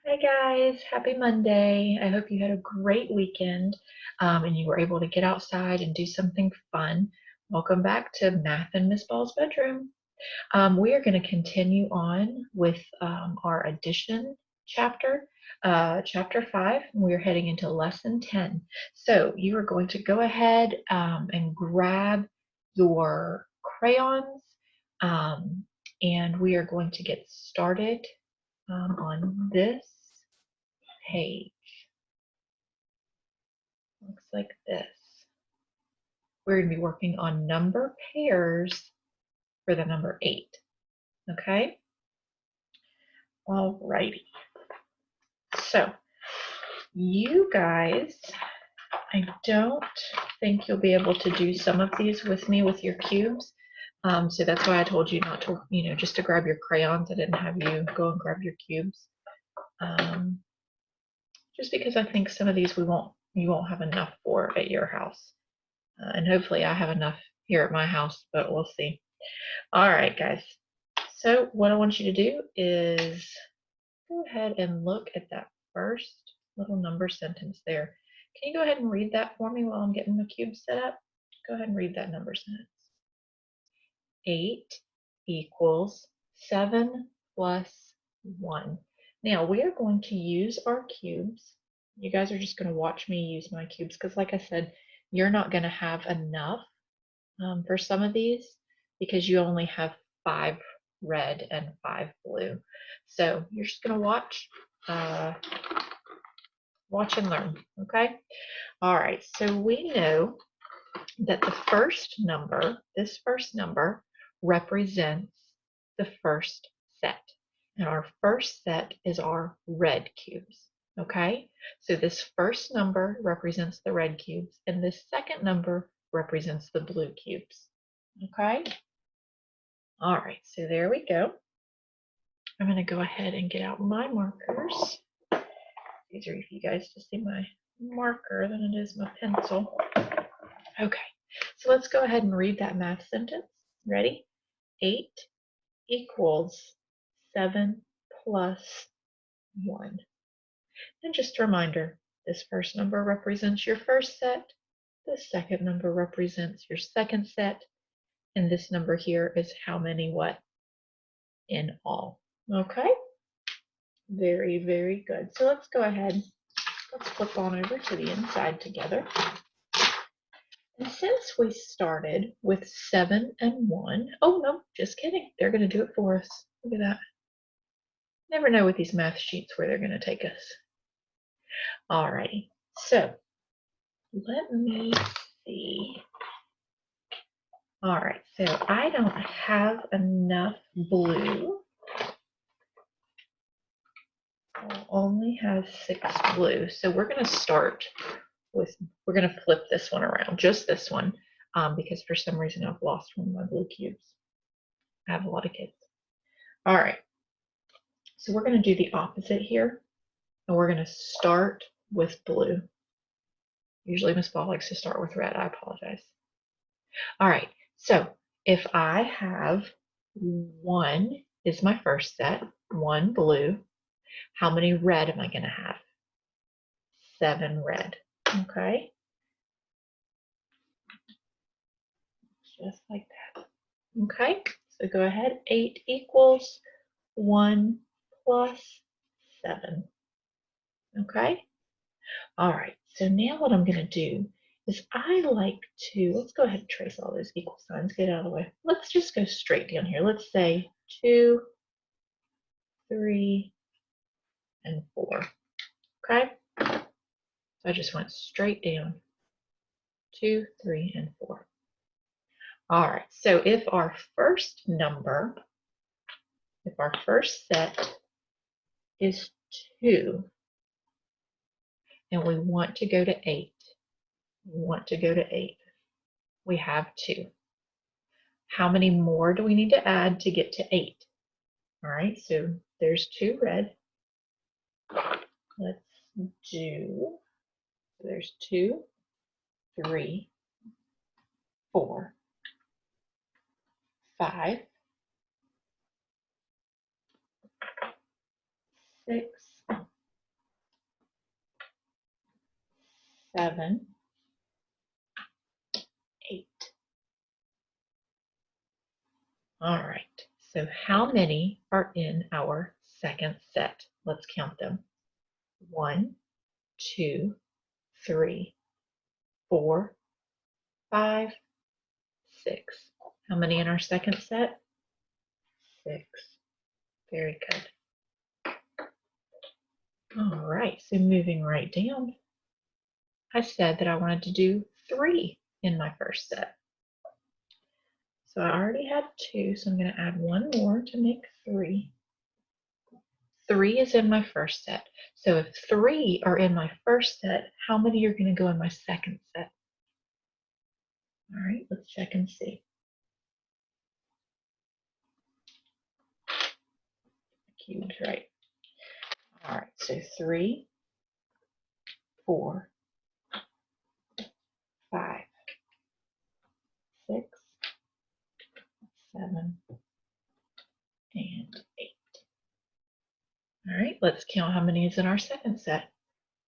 Hi guys, happy Monday. I hope you had a great weekend and you were able to get outside and do something fun. Welcome back to Math in Miss Ball's bedroom. We are going to continue on with our addition chapter, chapter 5. We're heading into lesson 10. So you are going to go ahead and grab your crayons and we are going to get started on this page. Looks like this. We're going to be working on number pairs for the number 8. Okay? Alrighty. So, you guys, I don't think you'll be able to do some of these with me with your cubes. So that's why I told you not to, just to grab your crayons. I didn't have you go and grab your cubes. Just because I think some of these you won't have enough for at your house. And hopefully I have enough here at my house, but we'll see. All right, guys. So what I want you to do is go ahead and look at that first little number sentence there. Can you go ahead and read that for me while I'm getting the cube set up? Go ahead and read that number sentence. 8 equals 7 plus 1. Now we are going to use our cubes. You guys are just going to watch me use my cubes because like I said, you're not going to have enough for some of these because you only have 5 red and 5 blue. So you're just going to watch and learn, okay? All right, so we know that the first number, this first number, represents the first set. And our first set is our red cubes, okay? So this first number represents the red cubes, and this second number represents the blue cubes, okay? All right, so there we go. I'm going to go ahead and get out my markers. It's easier for you guys to see my marker than it is my pencil. Okay, so let's go ahead and read that math sentence. Ready? 8 equals 7 plus 1. And just a reminder, this first number represents your first set, the second number represents your second set, and this number here is how many what in all. Okay? Very, very good. So let's go ahead. Let's flip on over to the inside together. And since we started with 7 and 1, oh no, just kidding. They're going to do it for us. Look at that. Never know with these math sheets where they're going to take us. Alrighty, so let me see. All right, so I don't have enough blue. I only have 6 blue. So we're going to start with, we're going to flip this one around, just this one, because for some reason I've lost one of my blue cubes. I have a lot of kids. All right, so we're going to do the opposite here, and we're going to start with blue. Usually Miss Ball likes to start with red. I apologize. All right, so if I have 1 is my first set, 1 blue, how many red am I going to have? 7 red. Okay, just like that. Okay, so go ahead. 8 equals 1 plus 7. Okay, all right, so now what I'm going to do is I like to, let's go ahead and trace all those equal signs, get out of the way. Let's just go straight down here. Let's say 2, 3, and 4. Okay, so I just went straight down. 2, 3, and 4. All right, so if our first number, if our first set is 2, and we want to go to 8, we have 2. How many more do we need to add to get to 8? All right, so there's 2 red. Let's do, there's 2, 3, 4, 5, 6, 7, 8. All right, so how many are in our second set? Let's count them. 1, 2, 3, 4, 5, 6. How many in our second set? 6. Very good. All right, so moving right down, I said that I wanted to do 3 in my first set. So I already had 2, so I'm going to add 1 more to make 3. 3 is in my first set. So if 3 are in my first set, how many are going to go in my second set? All right, let's check and see. Cubes, right? All right, so 3, 4, 5, 6, 7, and 8. All right, let's count how many is in our second set.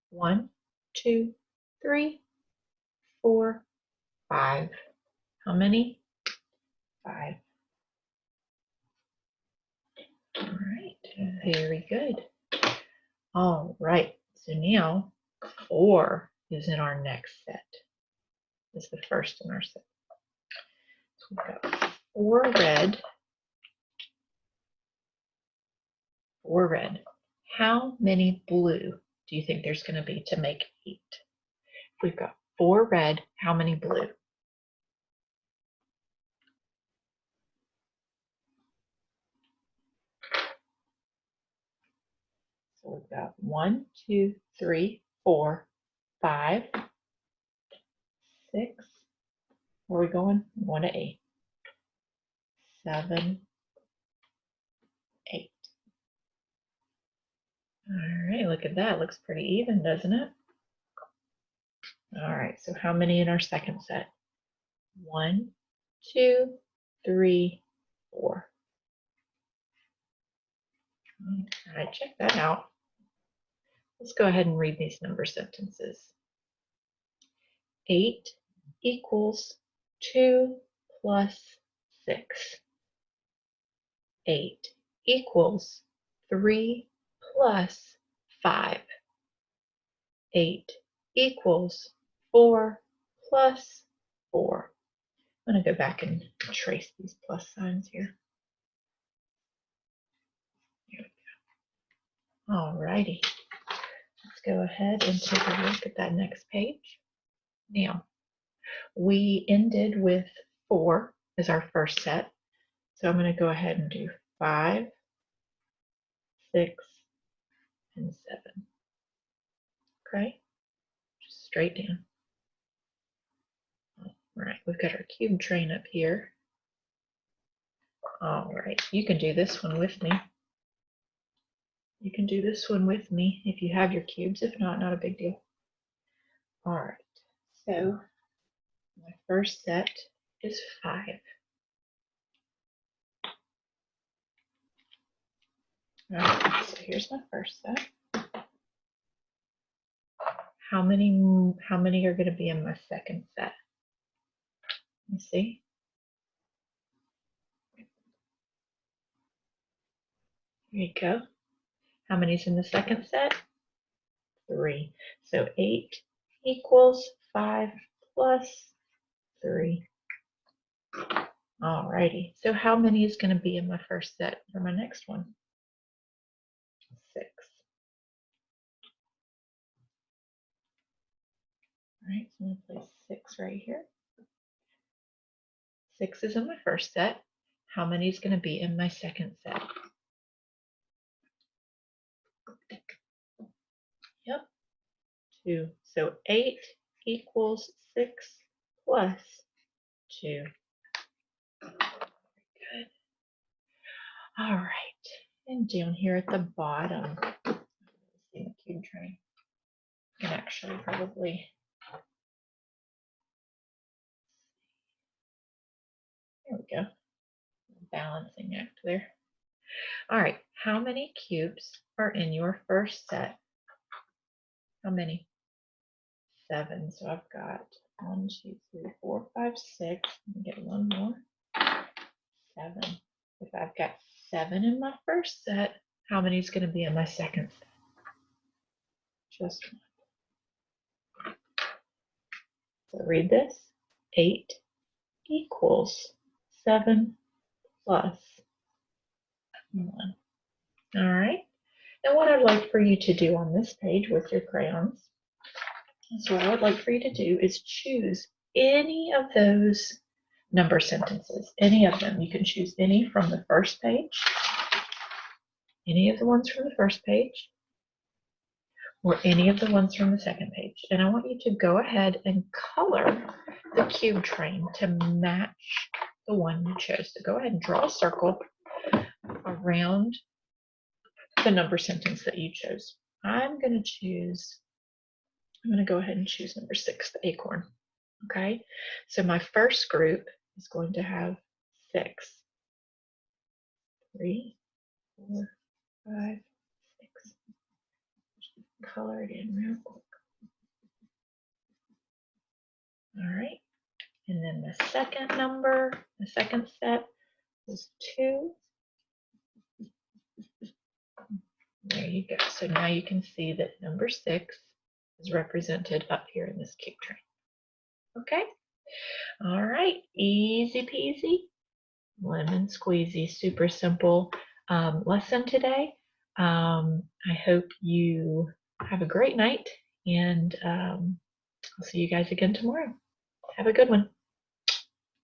1, 2, 3, 4, 5. How many? 5. All right, very good. All right, so now 4 is in our next set. Is the first in our set. So we've got 4 red, 4 red. How many blue do you think there's going to be to make 8? We've got 4 red. How many blue? So we've got 1, 2, 3, 4, 5, 6. Where are we going? 1 to 8. 7, 8. All right, look at that. Looks pretty even, doesn't it? All right, so how many in our second set? 1, 2, 3, 4. All right, check that out. Let's go ahead and read these number sentences. 8 equals 2 plus 6. 8 equals 3 plus 5. 8 equals 4 plus 4. I'm going to go back and trace these plus signs here. Here we go. All righty. Let's go ahead and take a look at that next page. Now, we ended with 4 as our first set. So I'm going to go ahead and do 5, 6, and 7. Okay, just straight down. All right, we've got our cube train up here. All right, you can do this one with me. You can do this one with me if you have your cubes. If not, not a big deal. All right, so my first set is 5. All right, so here's my first set. How many are going to be in my second set? Let me see. Here you go. How many's in the second set? 3. So 8 equals 5 plus 3. All righty. So how many is going to be in my first set for my next one? 6. All right, so I'm going to place 6 right here. 6 is in my first set. How many is going to be in my second set? Yep, 2. So 8 equals 6 plus 2. Good. All right, and down here at the bottom, let's see the cube train. I can actually probably, there we go, balancing act there. All right, how many cubes are in your first set? How many? 7. So I've got 1, 2, 3, 4, 5, 6. Let me get one more. 7. If I've got 7 in my first set, how many is going to be in my second set? Just one. So read this. 8 equals 7 plus 1. All right. And what I'd like for you to do on this page with your crayons, so what I would like for you to do is choose any of those number sentences, any of them. You can choose any from the first page, any of the ones from the first page, or any of the ones from the second page. And I want you to go ahead and color the cube train to match the one you chose. So go ahead and draw a circle around the number sentence that you chose. I'm going to go ahead and choose number 6, the acorn. Okay, so my first group is going to have 6. 3, 4, 5, 6. Color it in real quick. All right, and then the second number, the second set is 2. There you go. So now you can see that number 6 is represented up here in this cube train. Okay. All right. Easy peasy, lemon squeezy. Super simple lesson today. I hope you have a great night, and I'll see you guys again tomorrow. Have a good one.